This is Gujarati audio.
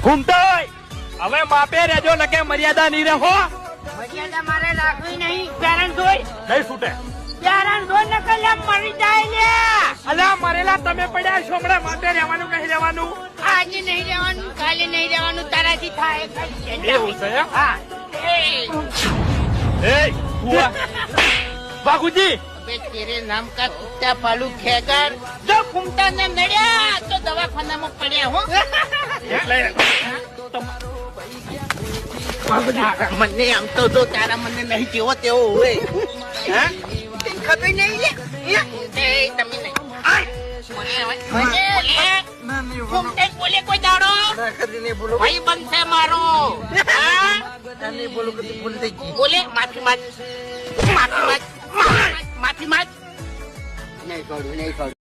ઘૂમતાય હવે માપે રહેજો નકે મર્યાદા નહીં રહો. મર્યાદા મારે રાખવી નહીં. પેરેન્ટ જોઈ નહીં છૂટે. પેરેન્ટ જોઈ ને કલ્યા મરી જાય લે. અલા મરેલા તમે પડ્યા છો હમણાં માપે રહેવાનું કઈ રહેવાનું. આજે નહીં રહેવાનું, કાલે નહીં રહેવાનું, તારાથી થાય એવું છે એમ? હા. એ હુઆ બાગુજી अबे तेरे नाम का कुत्ता पालू खेकर जो घूमता ने नड़िया तो दवाखाना में पड़िया हो એટલે મને આમ તો જો તારા મને નહીં જેવો તેવો હોય હા તને ખબર નહીં લે એ તમે નહીં ઘૂમતે બોલે કોઈ દાડો ભાઈ બંધ છે મારો હા નહીં બોલું કે ભૂલ થઈ ગઈ બોલે માફી માંગ નહીં કરું